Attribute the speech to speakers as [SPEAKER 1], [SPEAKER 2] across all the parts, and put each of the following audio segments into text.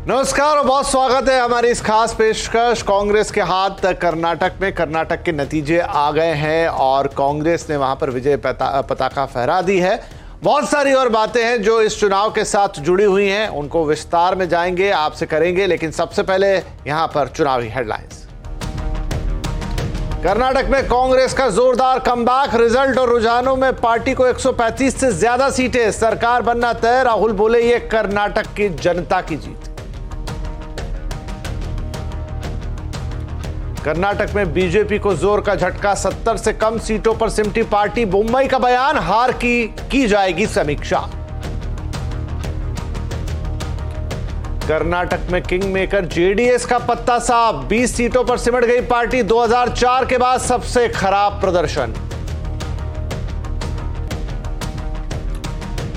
[SPEAKER 1] नमस्कार और बहुत स्वागत है हमारी इस खास पेशकश। कांग्रेस के हाथ कर्नाटक में, कर्नाटक के नतीजे आ गए हैं और कांग्रेस ने वहां पर विजय पताका फहरा दी है। बहुत सारी और बातें हैं जो इस चुनाव के साथ जुड़ी हुई हैं, उनको विस्तार में जाएंगे, आपसे करेंगे, लेकिन सबसे पहले यहां पर चुनावी हेडलाइंस। कर्नाटक में कांग्रेस का जोरदार कमबैक, रिजल्ट और रुझानों में पार्टी को 135 से ज्यादा सीटें, सरकार बनना तय। राहुल बोले ये कर्नाटक की जनता की जीत। कर्नाटक में बीजेपी को जोर का झटका, 70 से कम सीटों पर सिमटी पार्टी। मुंबई का बयान, हार की जाएगी समीक्षा। कर्नाटक में किंग मेकर जेडीएस का पत्ता साफ, 20 सीटों पर सिमट गई पार्टी। 2004 के बाद सबसे खराब प्रदर्शन।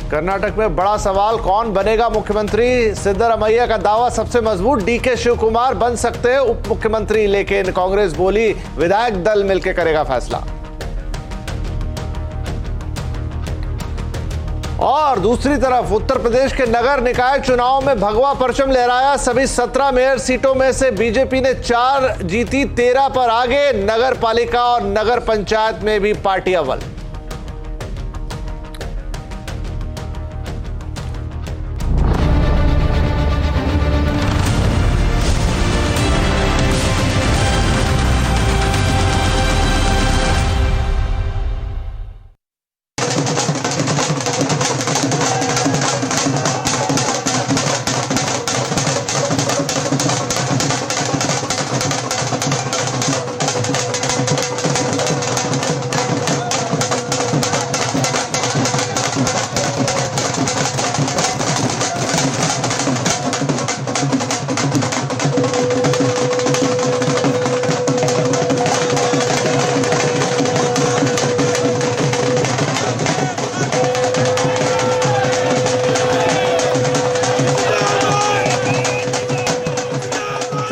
[SPEAKER 1] कर्नाटक में बड़ा सवाल, कौन बनेगा मुख्यमंत्री? सिद्धरामैया का दावा सबसे मजबूत, डीके शिव कुमार बन सकते हैं उप मुख्यमंत्री, लेकिन कांग्रेस बोली विधायक दल मिलकर करेगा फैसला। और दूसरी तरफ उत्तर प्रदेश के नगर निकाय चुनाव में भगवा परचम लहराया। सभी 17 मेयर सीटों में से बीजेपी ने 4 जीती, 13 पर आगे। नगर पालिका और नगर पंचायत में भी पार्टी अव्वल।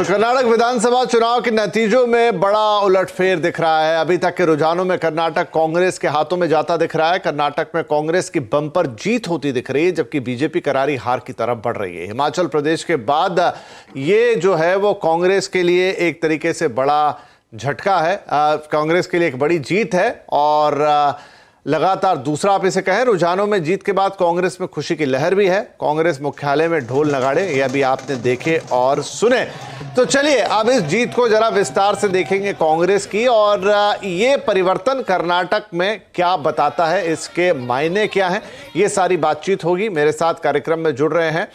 [SPEAKER 1] कर्नाटक विधानसभा चुनाव के नतीजों में बड़ा उलटफेर दिख रहा है। अभी तक के रुझानों में कर्नाटक कांग्रेस के हाथों में जाता दिख रहा है। कर्नाटक में कांग्रेस की बंपर जीत होती दिख रही है, जबकि बीजेपी करारी हार की तरफ बढ़ रही है। हिमाचल प्रदेश के बाद ये जो है वो कांग्रेस के लिए एक तरीके से बड़ा झटका है, कांग्रेस के लिए एक बड़ी जीत है। और लगातार दूसरा आप इसे कहें, रुझानों में जीत के बाद कांग्रेस में खुशी की लहर भी है। कांग्रेस मुख्यालय में ढोल नगाड़े ये भी आपने देखे और सुने। तो चलिए अब इस जीत को जरा विस्तार से देखेंगे कांग्रेस की, और ये परिवर्तन कर्नाटक में क्या बताता है, इसके मायने क्या हैं, ये सारी बातचीत होगी। मेरे साथ कार्यक्रम में जुड़ रहे हैं,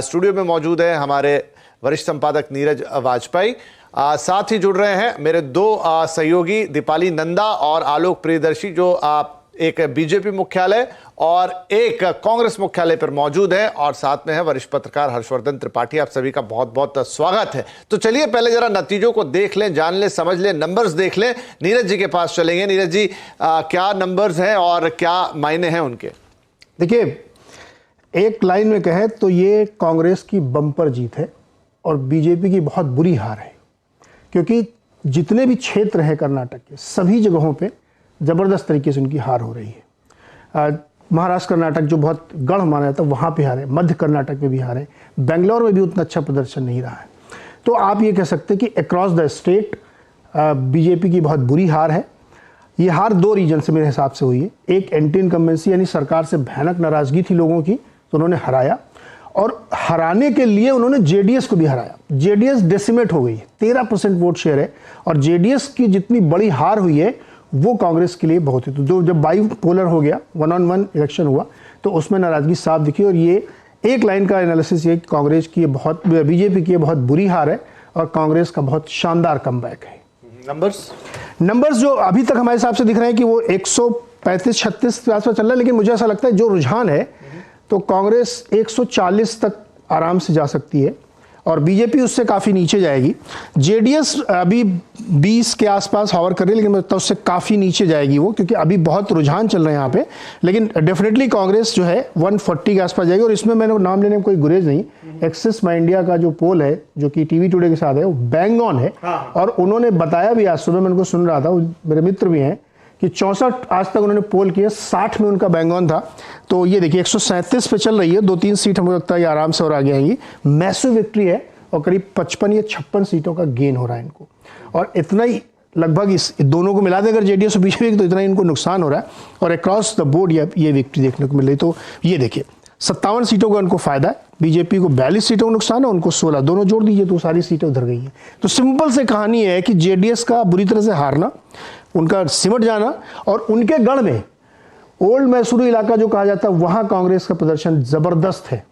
[SPEAKER 1] स्टूडियो में मौजूद है हमारे वरिष्ठ संपादक नीरज वाजपेयी, साथ ही जुड़ रहे हैं मेरे 2 सहयोगी दीपाली नंदा और आलोक प्रियदर्शी, जो एक बीजेपी मुख्यालय और एक कांग्रेस मुख्यालय पर मौजूद है, और साथ में है वरिष्ठ पत्रकार हर्षवर्धन त्रिपाठी। आप सभी का बहुत बहुत स्वागत है। तो चलिए पहले जरा नतीजों को देख लें, जान लें, समझ लें, नंबर्स देख लें। नीरज जी के पास चलेंगे। नीरज जी, क्या नंबर्स हैं और क्या मायने हैं उनके?
[SPEAKER 2] देखिए, एक लाइन में कहें तो ये कांग्रेस की बम्पर जीत है और बीजेपी की बहुत बुरी हार है, क्योंकि जितने भी क्षेत्र हैं कर्नाटक के, सभी जगहों पे ज़बरदस्त तरीके से उनकी हार हो रही है। महाराष्ट्र कर्नाटक जो बहुत गढ़ माना जाता है वहाँ पे हारे, मध्य कर्नाटक में भी हारे, बेंगलोर में भी उतना अच्छा प्रदर्शन नहीं रहा है। तो आप ये कह सकते हैं कि अक्रॉस द स्टेट बीजेपी की बहुत बुरी हार है। ये हार 2 रीजन से मेरे हिसाब से हुई है। एक एंटी इनकम्बेंसी, यानी सरकार से भयानक नाराज़गी थी लोगों की, तो उन्होंने हराया, और हराने के लिए उन्होंने जेडीएस को भी हराया। जेडीएस डेसिमेट हो गई है, 13% वोट शेयर है, और जेडीएस की जितनी बड़ी हार हुई है वो कांग्रेस के लिए बहुत ही, तो जब बाइपोलर हो गया, 1-on-1 इलेक्शन हुआ, तो उसमें नाराजगी साफ दिखी। और ये एक लाइन का एनालिसिस ये कांग्रेस की बीजेपी की बहुत बुरी हार है और कांग्रेस का बहुत शानदार कमबैक है। नंबर्स जो अभी तक हमारे हिसाब से दिख रहे हैं कि वो 135-36 के आसपास चल रहा है, लेकिन मुझे ऐसा लगता है जो रुझान है तो कांग्रेस 140 तक आराम से जा सकती है और बीजेपी उससे काफ़ी नीचे जाएगी। जेडीएस अभी 20 के आसपास हॉवर कर रही है, लेकिन मुझे लगता है उससे काफ़ी नीचे जाएगी वो, क्योंकि अभी बहुत रुझान चल रहे हैं यहाँ पे। लेकिन डेफिनेटली कांग्रेस जो है 140 के आसपास जाएगी, और इसमें मैंने नाम लेने में कोई गुरेज नहीं। एक्सिस माई इंडिया का जो पोल है, जो कि टीवी टुडे के साथ है, वो बैंग ऑन है। और उन्होंने बताया भी, आज सुबह मैं उनको सुन रहा था, मेरे मित्र भी हैं, कि 64 आज तक उन्होंने पोल किया, 60 में उनका बैंग ऑन था। तो ये देखिए 137 पे चल रही है, 2-3 सीट हमको लगता है ये आराम से और आगे आएंगी। मैसिव विक्ट्री है और करीब 55 या 56 सीटों का गेन हो रहा है इनको, और इतना ही लगभग इस दोनों को मिला दें अगर जेडीएस और बीजेपी तो इतना ही इनको नुकसान हो रहा है, और अक्रॉस द बोर्ड ये विक्ट्री देखने को मिल रही। तो ये देखिए 57 सीटों का उनको फायदा है, बीजेपी को 42 सीटों का नुकसान है, उनको 16, दोनों जोड़ दीजिए तो सारी सीटें उधर गई हैं। तो सिंपल से कहानी है कि जेडीएस का बुरी तरह से हारना, उनका सिमट जाना, और उनके गढ़ में ओल्ड मैसूरू इलाका जो कहा जाता है वहां कांग्रेस का प्रदर्शन जबरदस्त है,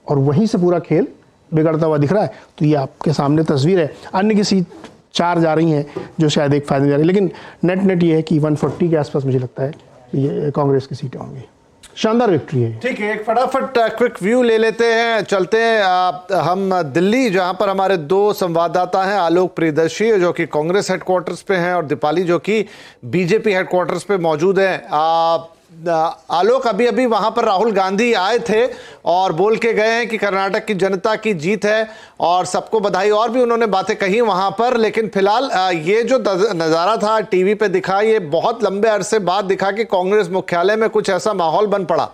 [SPEAKER 2] और वहीं से पूरा खेल बिगड़ता हुआ दिख रहा है। तो ये आपके सामने तस्वीर है। अन्य की सीट 4 जा रही हैं जो शायद एक फायदे में जा रही है, लेकिन नेट ये है कि 140 के आसपास मुझे लगता है ये कांग्रेस की सीटें होंगी। शानदार विक्ट्री है।
[SPEAKER 1] ठीक है, एक फटाफट क्विक व्यू ले लेते हैं, चलते हैं हम दिल्ली, जहां पर हमारे 2 संवाददाता हैं, आलोक प्रियदर्शी जो कि कांग्रेस हेडक्वार्टर्स पे हैं और दीपाली जो कि बीजेपी हेडक्वार्टर्स पे मौजूद हैं। आलोक, अभी अभी वहां पर राहुल गांधी आए थे और बोल के गए हैं कि कर्नाटक की जनता की जीत है और सबको बधाई, और भी उन्होंने बातें कही वहां पर। लेकिन फिलहाल ये जो नजारा था टीवी पे दिखा, ये बहुत लंबे अरसे बाद दिखा कि कांग्रेस मुख्यालय में कुछ ऐसा माहौल बन पड़ा।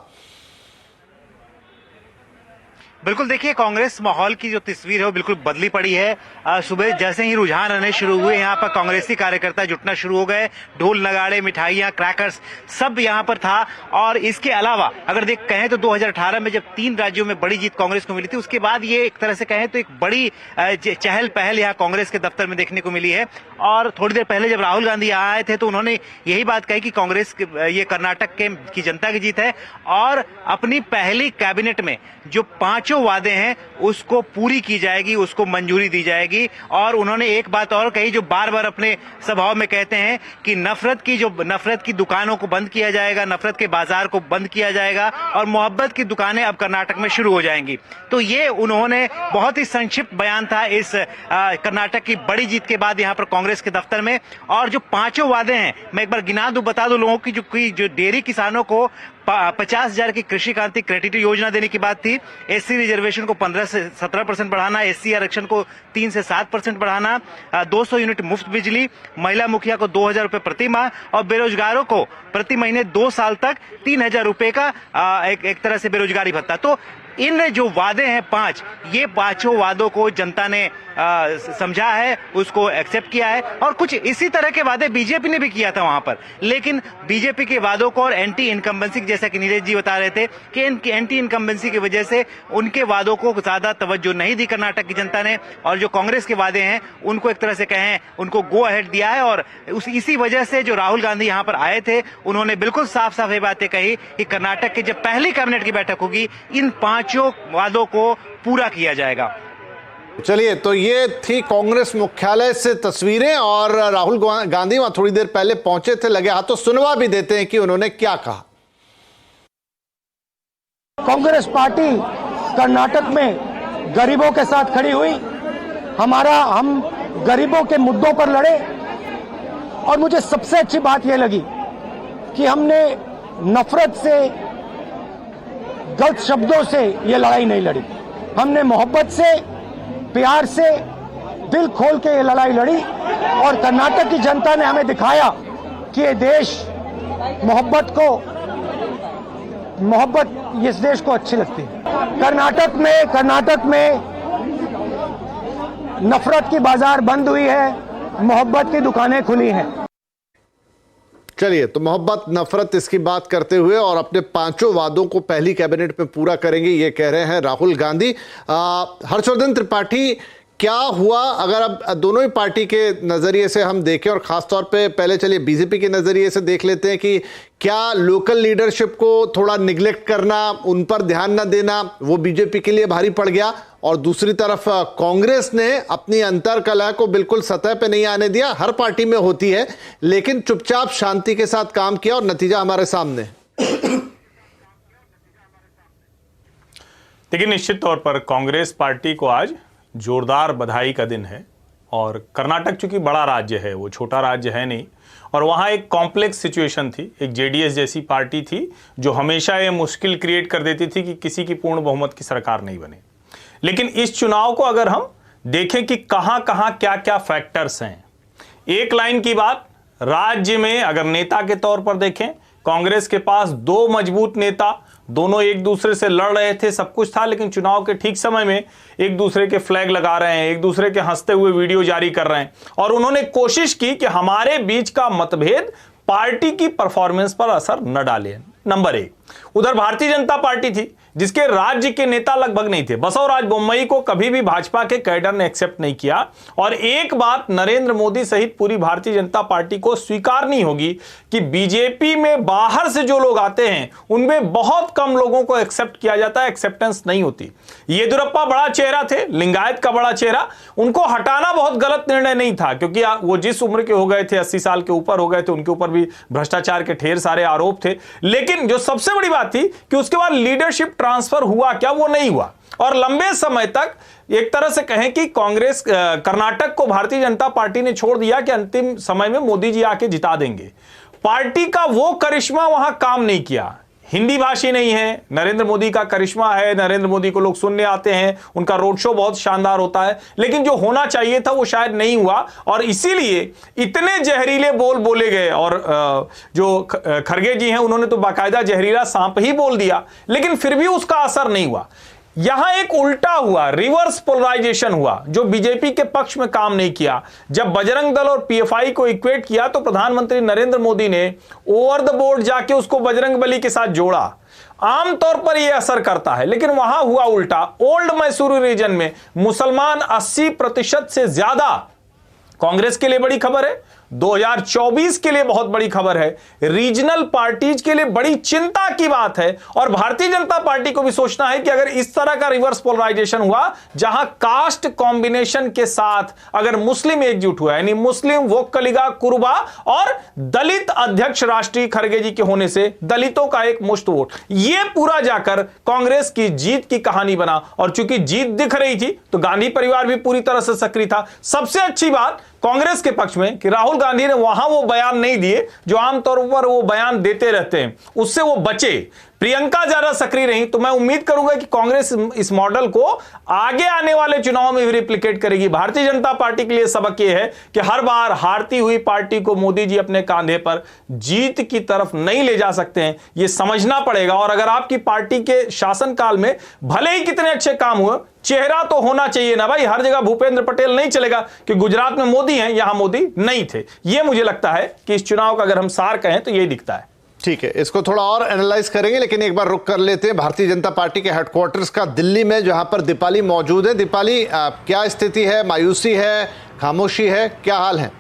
[SPEAKER 3] बिल्कुल, देखिए कांग्रेस माहौल की जो तस्वीर है वो बिल्कुल बदली पड़ी है। सुबह जैसे ही रुझान आने शुरू हुए, यहाँ पर कांग्रेसी कार्यकर्ता जुटना शुरू हो गए, ढोल नगाड़े, मिठाइयाँ, क्रैकर्स सब यहाँ पर था। और इसके अलावा अगर कहें तो 2018 में जब 3 राज्यों में बड़ी जीत कांग्रेस को मिली थी, उसके बाद ये एक तरह से कहें तो एक बड़ी चहल पहल यहाँ कांग्रेस के दफ्तर में देखने को मिली है। और थोड़ी देर पहले जब राहुल गांधी यहाँ आए थे तो उन्होंने यही बात कही कि कांग्रेस ये कर्नाटक की जनता की जीत है, और अपनी पहली कैबिनेट में जो 5 वादे हैं उसको पूरी की जाएगी, उसको मंजूरी दी जाएगी। और उन्होंने एक बात और कही जो बार बार अपने सभाओं में कहते हैं कि नफरत की दुकानों को बंद किया जाएगा, नफरत के बाजार को बंद किया जाएगा, और मोहब्बत की दुकानें अब कर्नाटक में शुरू हो जाएंगी। तो ये उन्होंने बहुत ही संक्षिप्त बयान था इस कर्नाटक की बड़ी जीत के बाद यहाँ पर कांग्रेस के दफ्तर में। और जो 5 वादे हैं मैं एक बार गिना दूं, बता दूं लोगों की, जो डेयरी किसानों को 50,000 की कृषि क्रांति क्रेडिट योजना देने की बात थी, एससी रिजर्वेशन को 15 से 17% बढ़ाना, एससी आरक्षण को 3 से 7% बढ़ाना, 200 यूनिट मुफ्त बिजली, महिला मुखिया को 2,000 रुपए प्रति माह, और बेरोजगारों को प्रति महीने 2 साल तक 3,000 रुपए का एक तरह से बेरोजगारी भत्ता। तो इन जो वादे हैं 5, ये 5 वादों को जनता ने समझा है, उसको एक्सेप्ट किया है। और कुछ इसी तरह के वादे बीजेपी ने भी किया था वहां पर, लेकिन बीजेपी के वादों को और एंटी इनकम्बेंसी, जैसा कि नीरज जी बता रहे थे कि इनकी एंटी इनकम्बेंसी की वजह से उनके वादों को ज्यादा तवज्जो नहीं दी कर्नाटक की जनता ने, और जो कांग्रेस के वादे हैं उनको एक तरह से कहें उनको गो अहेड दिया है। और इसी वजह से जो राहुल गांधी यहां पर आए थे उन्होंने बिल्कुल साफ साफ ये बातें कही कि कर्नाटक की जब पहली कैबिनेट की बैठक होगी इन 5 वादों को पूरा किया जाएगा।
[SPEAKER 1] चलिए, तो ये थी कांग्रेस मुख्यालय से तस्वीरें, और राहुल गांधी वहां थोड़ी देर पहले पहुंचे थे, लगे हाथ तो सुनवा भी देते हैं कि उन्होंने क्या कहा।
[SPEAKER 4] कांग्रेस पार्टी कर्नाटक में गरीबों के साथ खड़ी हुई, हम गरीबों के मुद्दों पर लड़े, और मुझे सबसे अच्छी बात यह लगी कि हमने नफरत से, गलत शब्दों से ये लड़ाई नहीं लड़ी, हमने मोहब्बत से, प्यार से, दिल खोल के ये लड़ाई लड़ी। और कर्नाटक की जनता ने हमें दिखाया कि ये देश मोहब्बत इस देश को अच्छी लगती है। कर्नाटक में नफरत की बाजार बंद हुई है, मोहब्बत की दुकानें खुली हैं।
[SPEAKER 1] चलिए, तो मोहब्बत नफरत इसकी बात करते हुए और अपने 5 वादों को पहली कैबिनेट में पूरा करेंगे, ये कह रहे हैं राहुल गांधी। हर्षवर्धन त्रिपाठी, क्या हुआ अगर अब दोनों ही पार्टी के नजरिए से हम देखें, और खासतौर पे पहले चलिए बीजेपी के नजरिए से देख लेते हैं कि क्या लोकल लीडरशिप को थोड़ा निगलेक्ट करना, उन पर ध्यान न देना, वो बीजेपी के लिए भारी पड़ गया, और दूसरी तरफ कांग्रेस ने अपनी अंतर्कलह को बिल्कुल सतह पे नहीं आने दिया, हर पार्टी में होती है, लेकिन चुपचाप शांति के साथ काम किया और नतीजा हमारे सामने।
[SPEAKER 5] देखिए, निश्चित तौर पर कांग्रेस पार्टी को आज जोरदार बधाई का दिन है, और कर्नाटक चूंकि बड़ा राज्य है, वो छोटा राज्य है नहीं, और वहाँ एक कॉम्प्लेक्स सिचुएशन थी। एक जेडीएस जैसी पार्टी थी जो हमेशा ये मुश्किल क्रिएट कर देती थी कि किसी की पूर्ण बहुमत की सरकार नहीं बने। लेकिन इस चुनाव को अगर हम देखें कि कहाँ कहाँ क्या क्या फैक्टर्स हैं, एक लाइन की बात राज्य में अगर नेता के तौर पर देखें, कांग्रेस के पास दो मजबूत नेता, दोनों एक दूसरे से लड़ रहे थे, सब कुछ था, लेकिन चुनाव के ठीक समय में एक दूसरे के फ्लैग लगा रहे हैं, एक दूसरे के हंसते हुए वीडियो जारी कर रहे हैं, और उन्होंने कोशिश की कि हमारे बीच का मतभेद पार्टी की परफॉर्मेंस पर असर न डाले। नंबर एक। उधर भारतीय जनता पार्टी थी जिसके राज्य के नेता लगभग नहीं थे। बसवराज बोम्मई को कभी भी भाजपा के कैडर ने एक्सेप्ट नहीं किया, और एक बात नरेंद्र मोदी सहित पूरी भारतीय जनता पार्टी को स्वीकार नहीं होगी कि बीजेपी में बाहर से जो लोग आते हैं उनमें बहुत कम लोगों को एक्सेप्ट किया जाता है, एक्सेप्टेंस नहीं होती। येदियुरप्पा बड़ा चेहरा थे, लिंगायत का बड़ा चेहरा, उनको हटाना बहुत गलत निर्णय नहीं था, क्योंकि वो जिस उम्र के हो गए थे, 80 साल के ऊपर हो गए थे, उनके ऊपर भी भ्रष्टाचार के ढेर सारे आरोप थे। लेकिन जो सबसे बड़ी बात थी कि उसके बाद लीडरशिप ट्रांसफर हुआ क्या, वो नहीं हुआ, और लंबे समय तक एक तरह से कहें कि कांग्रेस कर्नाटक को भारतीय जनता पार्टी ने छोड़ दिया कि अंतिम समय में मोदी जी आके जिता देंगे। पार्टी का वो करिश्मा वहां काम नहीं किया। हिंदी भाषी नहीं है, नरेंद्र मोदी का करिश्मा है, नरेंद्र मोदी को लोग सुनने आते हैं, उनका रोड शो बहुत शानदार होता है, लेकिन जो होना चाहिए था वो शायद नहीं हुआ, और इसीलिए इतने जहरीले बोल बोले गए। और जो खरगे जी हैं उन्होंने तो बाकायदा जहरीला सांप ही बोल दिया, लेकिन फिर भी उसका असर नहीं हुआ। यहां एक उल्टा हुआ, रिवर्स पोलराइजेशन हुआ, जो बीजेपी के पक्ष में काम नहीं किया। जब बजरंग दल और पीएफआई को इक्वेट किया तो प्रधानमंत्री नरेंद्र मोदी ने ओवर द बोर्ड जाके उसको बजरंग बली के साथ जोड़ा। आमतौर पर यह असर करता है, लेकिन वहां हुआ उल्टा। ओल्ड मैसूरू रीजन में मुसलमान 80% से ज्यादा। कांग्रेस के लिए बड़ी खबर है, 2024 के लिए बहुत बड़ी खबर है, रीजनल पार्टीज के लिए बड़ी चिंता की बात है, और भारतीय जनता पार्टी को भी सोचना है कि अगर इस तरह का रिवर्स पोलराइजेशन हुआ, जहां कास्ट कॉम्बिनेशन के साथ अगर मुस्लिम एकजुट हुआ, यानी मुस्लिम, वोक्कलिगा, कुर्बा और दलित अध्यक्ष राष्ट्रीय खरगे जी के होने से दलितों का एक मुश्त वोट, यह पूरा जाकर कांग्रेस की जीत की कहानी बना। और चूंकि जीत दिख रही थी तो गांधी परिवार भी पूरी तरह से सक्रिय था। सबसे अच्छी बात कांग्रेस के पक्ष में कि राहुल गांधी ने वहां वो बयान नहीं दिए जो आमतौर पर वो बयान देते रहते हैं, उससे वो बचे। प्रियंका ज्यादा सक्रिय रही, तो मैं उम्मीद करूंगा कि कांग्रेस इस मॉडल को आगे आने वाले चुनाव में भी रिप्लिकेट करेगी। भारतीय जनता पार्टी के लिए सबक यह है कि हर बार हारती हुई पार्टी को मोदी जी अपने कांधे पर जीत की तरफ नहीं ले जा सकते हैं, यह समझना पड़ेगा। और अगर आपकी पार्टी के शासनकाल में भले ही कितने अच्छे काम हुए, चेहरा तो होना चाहिए ना भाई। हर जगह भूपेंद्र पटेल नहीं चलेगा कि गुजरात में मोदी हैं, यहां मोदी नहीं थे। यह मुझे लगता है कि इस चुनाव का अगर हम सार कहें तो यही दिखता है।
[SPEAKER 1] ठीक है, इसको थोड़ा और एनालाइज करेंगे, लेकिन एक बार रुक कर लेते हैं भारतीय जनता पार्टी के हेडक्वार्टर्स का दिल्ली में, जहां पर दीपाली मौजूद है। दीपाली, क्या स्थिति है? मायूसी है, खामोशी है, क्या हाल है?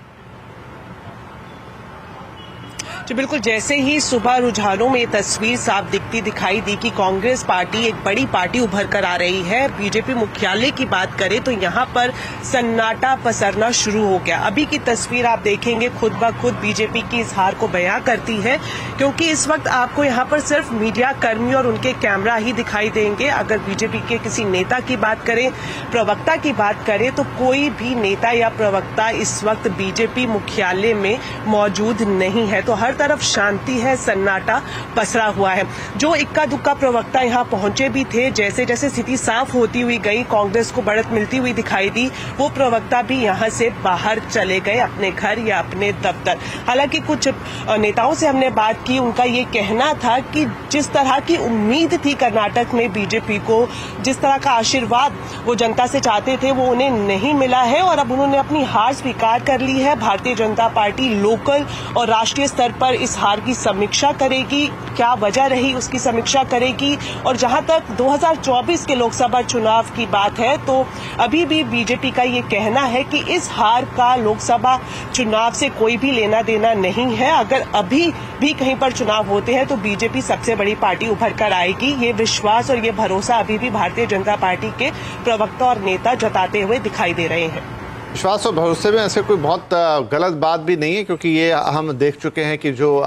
[SPEAKER 6] जी बिल्कुल, जैसे ही सुबह रुझानों में ये तस्वीर साफ दिखाई दी कि कांग्रेस पार्टी एक बड़ी पार्टी उभर कर आ रही है। बीजेपी मुख्यालय की बात करें तो यहाँ पर सन्नाटा पसरना शुरू हो गया। अभी की तस्वीर आप देखेंगे खुद ब खुद बीजेपी की इस हार को बयां करती है, क्योंकि इस वक्त आपको यहाँ पर सिर्फ मीडिया कर्मी और उनके कैमरा ही दिखाई देंगे। अगर बीजेपी के किसी नेता की बात करें, प्रवक्ता की बात करें, तो कोई भी नेता या प्रवक्ता इस वक्त बीजेपी मुख्यालय में मौजूद नहीं है। तो हर तरफ शांति है, सन्नाटा पसरा हुआ है। जो इक्का दुक्का प्रवक्ता यहां पहुंचे भी थे, जैसे जैसे स्थिति साफ होती हुई गई, कांग्रेस को बढ़त मिलती हुई दिखाई दी, वो प्रवक्ता भी यहां से बाहर चले गए अपने घर या अपने दफ्तर। हालांकि कुछ नेताओं से हमने बात की, उनका ये कहना था कि जिस तरह की उम्मीद थी कर्नाटक में बीजेपी को, जिस तरह का आशीर्वाद वो जनता से चाहते थे, वो उन्हें नहीं मिला है, और अब उन्होंने अपनी हार स्वीकार कर ली है। भारतीय जनता पार्टी लोकल और राष्ट्रीय स्तर पर इस हार की समीक्षा करेगी, क्या वजह रही उसकी समीक्षा करेगी। और जहां तक 2024 के लोकसभा चुनाव की बात है, तो अभी भी बीजेपी का ये कहना है कि इस हार का लोकसभा चुनाव से कोई भी लेना देना नहीं है। अगर अभी भी कहीं पर चुनाव होते हैं तो बीजेपी सबसे बड़ी पार्टी उभर कर आएगी। ये विश्वास और ये भरोसा अभी भी भारतीय जनता पार्टी के प्रवक्ता और नेता जताते हुए दिखाई दे रहे हैं।
[SPEAKER 1] विश्वास और भरोसे में ऐसे कोई बहुत गलत बात भी नहीं है, क्योंकि ये हम देख चुके हैं कि जो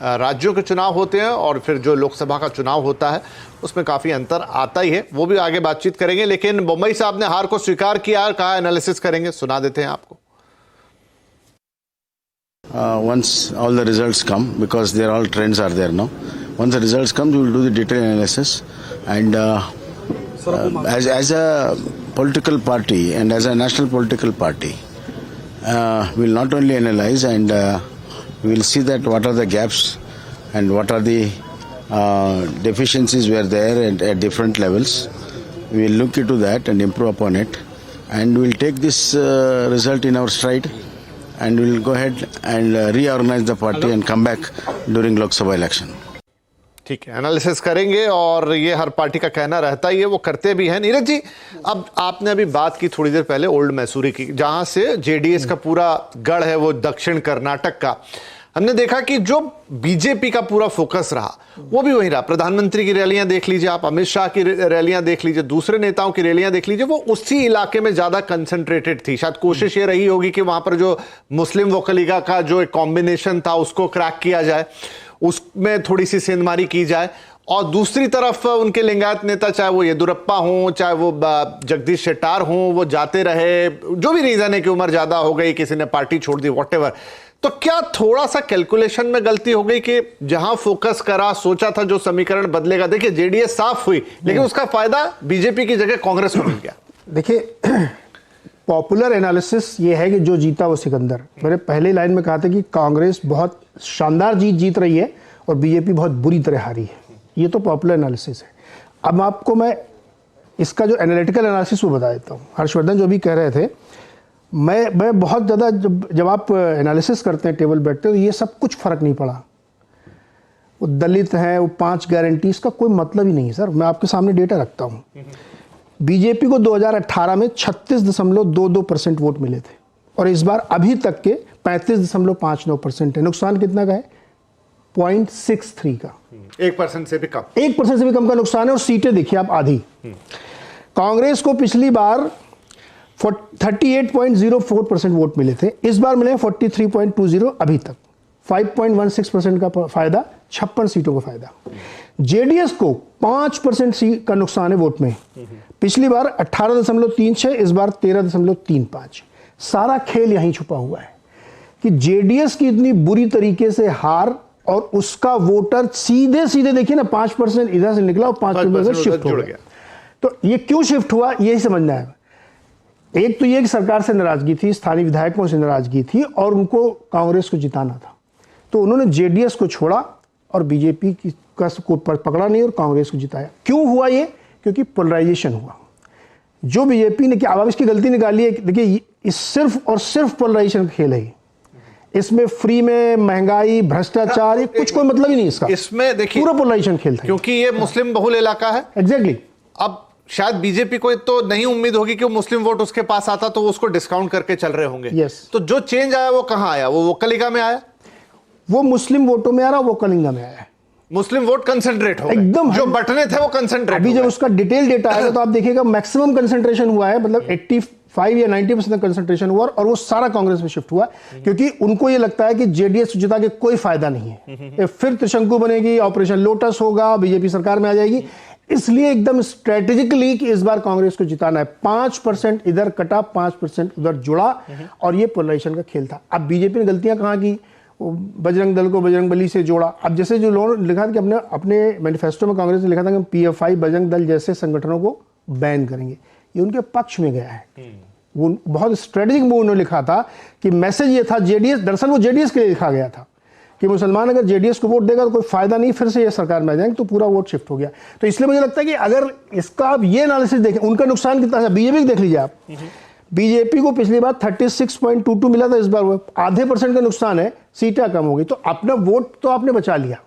[SPEAKER 1] राज्यों के चुनाव होते हैं और फिर जो लोकसभा का चुनाव होता है उसमें काफ़ी अंतर आता ही है। वो भी आगे बातचीत करेंगे, लेकिन बोम्मई साहब ने हार को स्वीकार किया, कहा एनालिसिस करेंगे, सुना देते हैं आपको।
[SPEAKER 7] Once all the results come, because they are all trends are there now. Once the results come, we will do the detailed analysis, and as a political party and as a national political party, we will not only analyze and We will see that what are the gaps and what are the deficiencies were there at different levels. We will look into that and improve upon it, and we will take this result in our stride, and we will go ahead and reorganize the party and come back during Lok Sabha election.
[SPEAKER 1] ठीक है, analysis करेंगे और ये हर party का कहना रहता ही है, वो करते भी हैं। नीरज जी, अब आपने अभी बात की थोड़ी देर पहले ओल्ड मैसूरी की, जहां से जेडीएस का पूरा गढ़ है वो दक्षिण कर्नाटक का। हमने देखा कि जो बीजेपी का पूरा फोकस रहा वो भी वही रहा। प्रधानमंत्री की रैलियां देख लीजिए आप, अमित शाह की रैलियां देख लीजिए, दूसरे नेताओं की रैलियां देख लीजिए, वो उसी इलाके में ज्यादा कंसंट्रेटेड थी। शायद कोशिश ये रही होगी कि वहां पर जो मुस्लिम वोकलीगा का जो एक कॉम्बिनेशन था उसको क्रैक किया जाए, उसमें थोड़ी सी सेंधमारी की जाए, और दूसरी तरफ उनके लिंगायत नेता, चाहे वो येदुरप्पा हो, चाहे वो जगदीश शेट्टार हो, वो जाते रहे। जो भी रीजन है कि उम्र ज्यादा हो गई, किसी ने पार्टी छोड़ दी, व्हाटएवर। तो क्या थोड़ा सा कैलकुलेशन में गलती हो गई कि जहां फोकस करा, सोचा था जो समीकरण बदलेगा? देखिए, जेडीएस साफ हुई, लेकिन उसका फायदा बीजेपी की जगह कांग्रेस को मिल गया।
[SPEAKER 2] देखिए, पॉपुलर एनालिसिस ये है कि जो जीता वो सिकंदर। मैंने पहले लाइन में कहा था कि कांग्रेस बहुत शानदार जीत रही है और बीजेपी बहुत बुरी तरह हारी है। ये तो पॉपुलर एनालिसिस है। अब आपको मैं इसका जो एनालिटिकल एनालिसिस वो बता देता हूँ। हर्षवर्धन जो भी कह रहे थे, मैं बहुत ज़्यादा जब आप एनालिसिस करते हैं, टेबल बैठते हो, तो ये सब कुछ फ़र्क नहीं पड़ा। वो दलित हैं, वो 5 गारंटीज का कोई मतलब ही नहीं है सर। मैं आपके सामने डेटा रखता हूँ। बीजेपी को 2018 में 36.22% वोट मिले थे और इस बार अभी तक के 35.59% है। नुकसान कितना का है? 0.63 का।
[SPEAKER 1] 1% से भी कम।
[SPEAKER 2] 1% से भी कम का नुकसान है। और सीटें देखिए आप, आधी। कांग्रेस को पिछली बार 38.04% वोट मिले थे, इस बार मिले 43.20 अभी तक। 5.16% का फायदा, 56 सीटों का फायदा। जेडीएस को 5% का नुकसान है वोट में। पिछली बार 18.36, इस बार 13.35। सारा खेल यहीं छुपा हुआ है कि जेडीएस की इतनी बुरी तरीके से हार और उसका वोटर सीधे सीधे देखिए ना, 5% इधर से निकला और 5% शिफ्ट हो गया। तो ये क्यों शिफ्ट हुआ, यही समझना है। एक तो ये कि सरकार से नाराजगी थी, स्थानीय विधायकों से नाराजगी थी और उनको कांग्रेस को जिताना था, तो उन्होंने जेडीएस को छोड़ा और बीजेपी को पकड़ा नहीं और कांग्रेस को जिताया। क्यों हुआ ये? क्योंकि पोलराइजेशन हुआ। जो बीजेपी ने किया, अब इसकी गलती निकाली है। देखिए, इस सिर्फ और सिर्फ पोलराइजेशन खेल है। इसमें फ्री में महंगाई, भ्रष्टाचार, ये कुछ कोई मतलब ही नहीं इसका।
[SPEAKER 1] इसमें देखिए
[SPEAKER 2] पूरा पोलराइजेशन खेल था,
[SPEAKER 1] क्योंकि ये मुस्लिम बहुल इलाका है।
[SPEAKER 2] एग्जैक्टली।
[SPEAKER 1] अब शायद बीजेपी को तो नहीं उम्मीद होगी कि वो मुस्लिम वोट उसके पास आता, तो वो उसको डिस्काउंट करके चल रहे होंगे।
[SPEAKER 2] Yes.
[SPEAKER 1] तो जो चेंज आया वो कहां आया? वो वोकलिगा में आया,
[SPEAKER 2] वो मुस्लिम वोटों में आ रहा, वो कलिंगा में आया।
[SPEAKER 1] मुस्लिम वोट कंसंट्रेट हो गए।
[SPEAKER 2] एकदम
[SPEAKER 1] जो बटने थे वो कंसंट्रेट।
[SPEAKER 2] अभी जब उसका डिटेल डेटा आएगा तो आप देखिएगा मैक्सिमम कंसंट्रेशन हुआ है, मतलब 85 या 90% कंसंट्रेशन हुआ और वो सारा कांग्रेस में शिफ्ट हुआ, क्योंकि उनको ये लगता है कि जेडीएस जिता के कोई फायदा नहीं है। फिर त्रिशंकु बनेगी, ऑपरेशन लोटस होगा, बीजेपी सरकार में आ जाएगी। इसलिए एकदम स्ट्रेटेजिकली कि इस बार कांग्रेस को जिताना है। 5% इधर कटा, 5% उधर जुड़ा और ये पोलराइजेशन का खेल था। अब बीजेपी ने गलतियां कहां की? बजरंग दल को बजरंग बली से जोड़ा। अब जैसे जो लोगों ने लिखा था कि अपने मैनिफेस्टो में कांग्रेस ने लिखा था कि पीएफआई, बजरंग दल जैसे संगठनों को बैन करेंगे, ये उनके पक्ष में गया है। वो बहुत स्ट्रेटेजिक मूव उन्होंने लिखा था कि मैसेज ये था जेडीएस, दरअसल वो जेडीएस के लिए लिखा गया था कि मुसलमान अगर जेडीएस को वोट देगा तो कोई फायदा नहीं, फिर से ये सरकार में आ जाएंगे, तो पूरा वोट शिफ्ट हो गया। तो इसलिए मुझे लगता है कि अगर इसका आप ये एनालिसिस देखें, उनका नुकसान कितना है। बीजेपी देख लीजिए आप, बीजेपी को पिछली बार 36.22 मिला था, इस बार वो आधे % का नुकसान है, सीटें कम हो गई। तो अपना वोट तो आपने बचा लिया,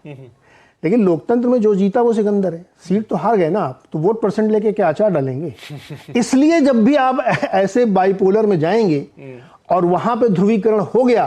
[SPEAKER 2] लेकिन लोकतंत्र में जो जीता वो सिकंदर है। सीट तो हार गए ना आप, तो वोट % लेके क्या अचार डालेंगे? इसलिए जब भी आप ऐसे बाइपोलर में जाएंगे और वहां पे ध्रुवीकरण हो गया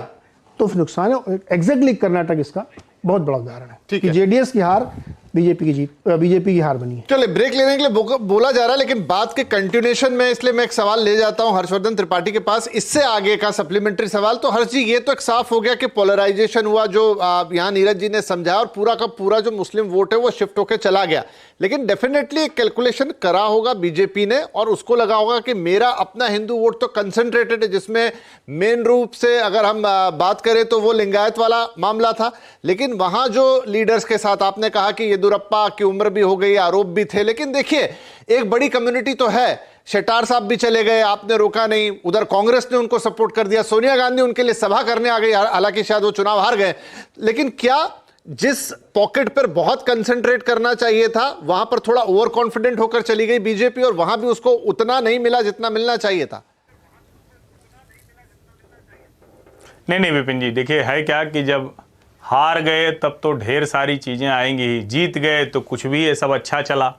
[SPEAKER 2] तो फिर नुकसान है। एग्जैक्टली कर्नाटक इसका बहुत बड़ा उदाहरण है कि जेडीएस की हार बीजेपी की जीत, बीजेपी की हार बनी है।
[SPEAKER 1] चलिए, ब्रेक लेने के लिए बोला जा रहा है, लेकिन बात के कंटिन्यूएशन में, इसलिए मैं एक सवाल ले जाता हूं हर्षवर्धन त्रिपाठी के पास, इससे आगे का सप्लीमेंट्री सवाल। तो हर्ष जी, ये तो एक साफ हो गया कि पोलराइजेशन हुआ, जो यहां नीरज जी ने समझाया, और पूरा का पूरा जो मुस्लिम वोट है वो शिफ्ट होकर चला गया। लेकिन डेफिनेटली एक कैलकुलेशन करा होगा बीजेपी ने और उसको लगा होगा कि मेरा अपना हिंदू वोट तो कंसंट्रेटेड है, जिसमें मेन रूप से अगर हम बात करें तो वो लिंगायत वाला मामला था। लेकिन वहां जो लीडर्स के साथ आपने कहा कि येदुरप्पा की उम्र भी हो गई, आरोप भी थे, लेकिन देखिए एक बड़ी कम्युनिटी तो है शेट्टार साहब भी चले गए, आपने रोका नहीं, उधर कांग्रेस ने उनको सपोर्ट कर दिया, सोनिया गांधी उनके लिए सभा करने आ गई, हालांकि शायद वो चुनाव हार गए, लेकिन क्या जिस पॉकेट पर बहुत कंसंट्रेट करना चाहिए था वहां पर थोड़ा ओवर कॉन्फिडेंट होकर चली गई बीजेपी और वहां भी उसको उतना नहीं मिला जितना मिलना चाहिए था?
[SPEAKER 5] नहीं विपिन जी, देखिए है क्या कि जब हार गए तब तो ढेर सारी चीजें आएंगी, जीत गए तो कुछ भी ये सब अच्छा चला।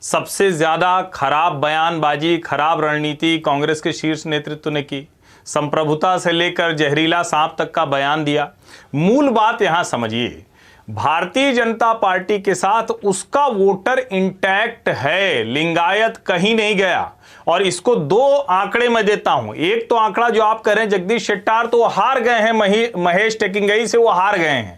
[SPEAKER 5] सबसे ज्यादा खराब बयानबाजी, खराब रणनीति कांग्रेस के शीर्ष नेतृत्व ने की। संप्रभुता से लेकर जहरीला सांप तक का बयान दिया। मूल बात यहां समझिए, भारतीय जनता पार्टी के साथ उसका वोटर इंटैक्ट है, लिंगायत कहीं नहीं गया। और इसको दो आंकड़े मैं देता हूं। एक तो आंकड़ा जो आप कह रहे हैं जगदीश शेट्टार तो हार गए हैं, महेश टेकिंगई से वो हार गए हैं।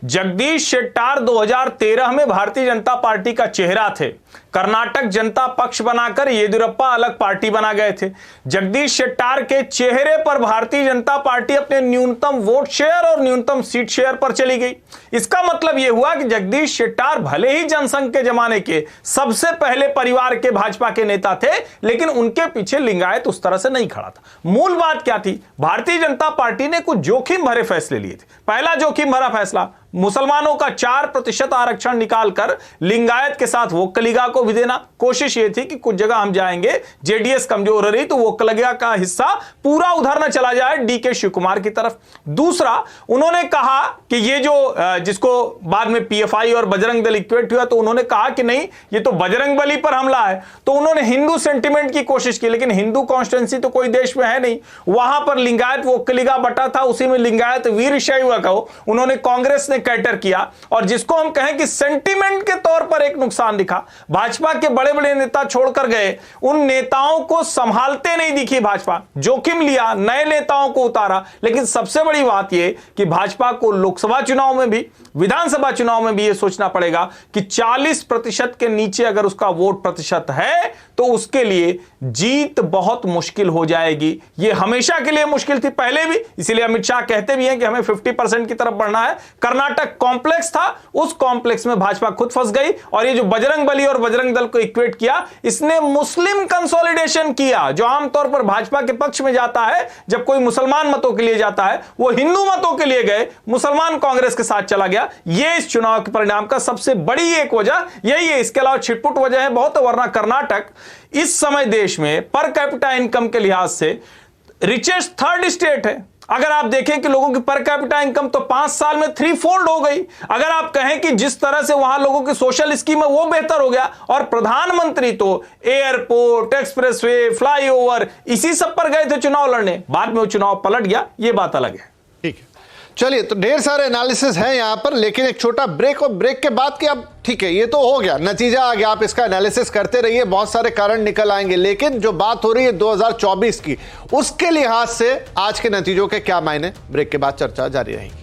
[SPEAKER 5] जगदीश शेट्टार 2013 में भारतीय जनता पार्टी का चेहरा थे। कर्नाटक जनता पक्ष बनाकर येदियुरप्पा अलग पार्टी बना गए थे। जगदीश शेट्टार के चेहरे पर भारतीय जनता पार्टी अपने न्यूनतम वोट शेयर और न्यूनतम सीट शेयर पर चली गई। इसका मतलब यह हुआ कि जगदीश शेट्टार भले ही जनसंघ के जमाने के सबसे पहले परिवार के भाजपा के नेता थे, लेकिन उनके पीछे लिंगायत उस तरह से नहीं खड़ा था। मूल बात क्या थी? भारतीय जनता पार्टी ने कुछ जोखिम भरे फैसले लिए थे। पहला जोखिम भरा फैसला, मुसलमानों का 4% आरक्षण निकालकर लिंगायत के साथ वोक्कलिगा को भी देना। कोशिश ये थी कि कुछ जगह हम जाएंगे, जेडीएस कमजोर हो रही तो वोक्कलिगा का हिस्सा पूरा उधर न चला जाए डीके शिव कुमार की तरफ। दूसरा, उन्होंने कहा कि ये जो जिसको बाद में पीएफआई और बजरंग दल इक्वेट हुआ, तो उन्होंने कहा कि नहीं ये तो बजरंग बली पर हमला है। तो उन्होंने हिंदू सेंटिमेंट की कोशिश की, लेकिन हिंदू कॉन्स्टिट्यूंसी तो कोई देश में है नहीं। वहां पर लिंगायत वोक्कलिगा बटा था, उसी में लिंगायत वीरशैव कहो उन्होंने कांग्रेस ने कैटर किया। और जिसको हम कहें कि सेंटिमेंट के तौर पर एक नुकसान दिखा, भाजपा के बड़े बड़े नेता छोड़कर गए, उन नेताओं को संभालते नहीं दिखी भाजपा। जोखिम लिया, नए नेताओं को उतारा, लेकिन सबसे बड़ी बात यह कि भाजपा को लोकसभा चुनाव में भी, विधानसभा चुनाव में भी यह सोचना पड़ेगा कि 40% के नीचे अगर उसका वोट प्रतिशत है तो उसके लिए जीत बहुत मुश्किल हो जाएगी। यह हमेशा के लिए मुश्किल थी, पहले भी, इसीलिए अमित शाह कहते भी हैं कि हमें 50% की तरफ बढ़ना है। कर्नाटक कॉम्प्लेक्स था, उस कॉम्प्लेक्स में भाजपा खुद फंस गई। और ये जो बजरंग बली और बजरंग दल को इक्वेट किया, इसने मुस्लिम कंसोलिडेशन किया। जो आमतौर पर भाजपा के पक्ष में जाता है, जब कोई मुसलमान मतों के लिए जाता है, वो हिंदू मतों के लिए गए, मुसलमान कांग्रेस के साथ चला गया। यह इस चुनाव के परिणाम का सबसे बड़ी एक वजह यही है। इसके अलावा छिटपुट वजह है बहुत, वरना कर्नाटक इस समय देश में पर कैपिटा इनकम के लिहाज से रिचेस्ट 3rd स्टेट है। अगर आप देखें कि लोगों की पर कैपिटा इनकम तो 5 साल में 3-fold हो गई। अगर आप कहें कि जिस तरह से वहां लोगों की सोशल स्कीम है वो बेहतर हो गया, और प्रधानमंत्री तो एयरपोर्ट, एक्सप्रेसवे, फ्लाईओवर, इसी सब पर गए थे चुनाव लड़ने। बाद में वो चुनाव पलट गया, ये बात अलग है।
[SPEAKER 1] ठीक है, चलिए, तो ढेर सारे एनालिसिस हैं यहां पर, लेकिन एक छोटा ब्रेक, और ब्रेक के बाद कि अब ठीक है ये तो हो गया, नतीजा आ गया, आप इसका एनालिसिस करते रहिए, बहुत सारे कारण निकल आएंगे, लेकिन जो बात हो रही है 2024 की, उसके लिहाज से आज के नतीजों के क्या मायने, ब्रेक के बाद चर्चा जारी रहेगी।